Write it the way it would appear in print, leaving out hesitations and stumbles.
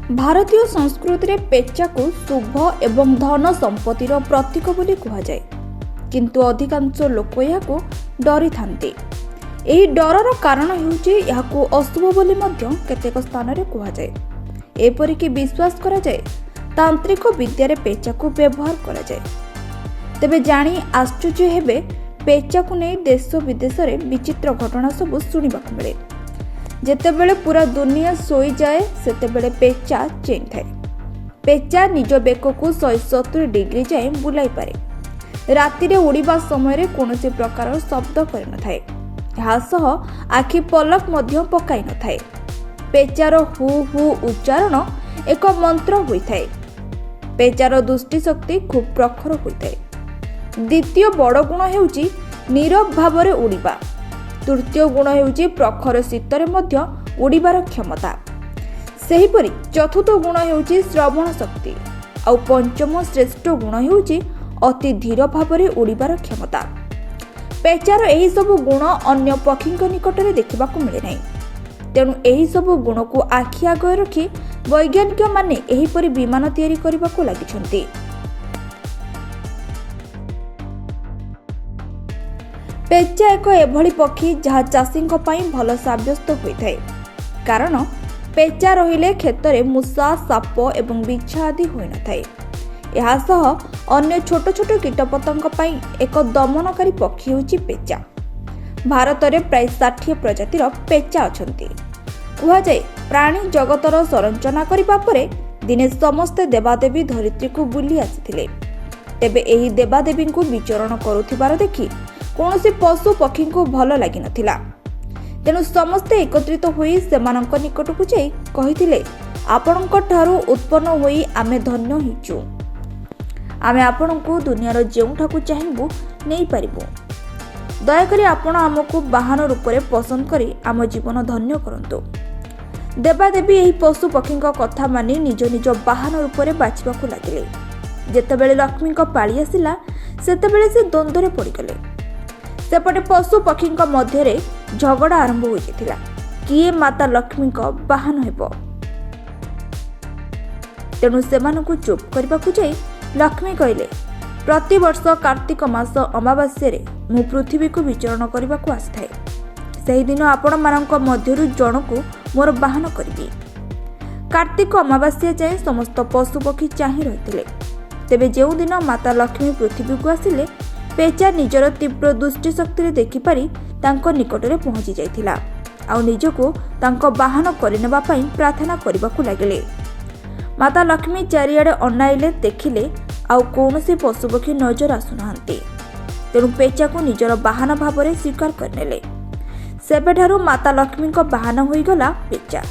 भारतीय संस्कृति रे पेचा को शुभ एवं धन संपत्तिर प्रतीक बोली कहुए, किंतु अधिकांश लोक यह डरी थांते। यही डरर कारण हेउची अशुभ बोली मध्य केतेक स्थान रे कहुए। एपरिक विश्वास करा जाए तांत्रिक विद्यारे पेचा को व्यवहार करा जाए। तेबे जानी आश्चर्य हेबे पेचा को नहीं देश विदेश में विचित्र घटना सब शुणा मिले। जेतेबेले पूरा दुनिया सोई जाए सेतेबेले पेचा चेन थाए। पेचा निज बेक को 170 डिग्री जाए बुलाई पारे। राति रे उड़ीबा समय रे कोनोसी प्रकार शब्द कर न थाए। यहाँ सह आखि पलक मध्य पकाई न थाए। पेचार हु हु उच्चारण एक मंत्र होइथाए। पेचार दृष्टि शक्ति खूब प्रखर होइथाए। द्वितीय बड़ गुण हेउची नीरव भाव उड़ीबा। तृतीय गुण हेउची प्रखर शीतरे मध्य उड़ीबार क्षमता। सेहीपरि चतुर्थ गुण हेउची श्रवण शक्ति। आउ पंचम श्रेष्ठ गुण हेउची अति धीर भाव उड़ीबार क्षमता। पेचार एही सब गुण अन्य पक्षी निकट में देखा मिले नहीं। तेणु एही सब गुण को आखि आगे रखी वैज्ञानिक माने एहीपरि विमान तैयारी करने को लगी। पेचा एक एभली पक्षी जहाँ चाषी भल सब्यस्त होता है, कारण पेचा रहिले खेत में मूषा साप एवं बिछा आदि हो न थाए। यह सह अन्य छोट छोट कीटपतंग एक दमनकारी पक्षी होची पेचा। भारत में प्राय 60 प्रजातिर पेचा अछंती। कहुए प्राणी जगतर संरचना करबा परे दिने समस्ते देवादेवी धरित्री को बुली आसिथिले। तेबे एही देवादेवी को विचरण करुथिबार देखि कौनसी पशु पक्षी को भल लगी नथिला। तेणु समस्ते एकत्रित होई सेमानंक निकट को जाई कहिथिले, आपणक ठारू उत्पन्न होई आमे धन्य हिचु। आमे आपणको दुनियार जेउठाकू चाहिबू नहीं पारिबू। दयाकरी आपण आमको वाहन रूप में पसंद करी आम जीवन धन्य करंतु। देवादेवी एही पशु पक्षी कथा मानी निज निज वाहन रूप में बाछिबाकू लागिले। जेतेबेले लक्ष्मी पाଳି आसिला सेतेबेले से द्वंद्व पड़गले। सेपटे पशु पक्षी मध्य झगड़ा आरंभ हो जाता। किए माता लक्ष्मी वाहन हेब। तेणु सेमानकु चुप करने को जाई लक्ष्मी कहले, प्रति वर्ष कार्तिक मास अमावास्या रे मु पृथ्वी को विचरण करने को आसए। सही दिन आपण मानक मध्यरु जनकु मोर वाहन करी। कार्तिक अमावास्या जाए समस्त पशु पक्षी चाहि रहिथिले। तेबे जेउ दिन माता लक्ष्मी पृथ्वी को आसिले पेचा निजर तीव्र दृष्टि शक्ति देखिपारी तांको निकट में पहुंची जाइथिला। आउ निजको तांको वाहन करनेबा पई प्रार्थना करबाकू लागिले। माता लक्ष्मी चारिआडे अनाइले देखिले आउ कौनसी पशुपक्षी नजर आसुनाहांती। तेणु पेचा को निजर वाहन भाव में स्वीकार करनेले। सेबेठारू माता लक्ष्मी वाहन होईगला पेचा।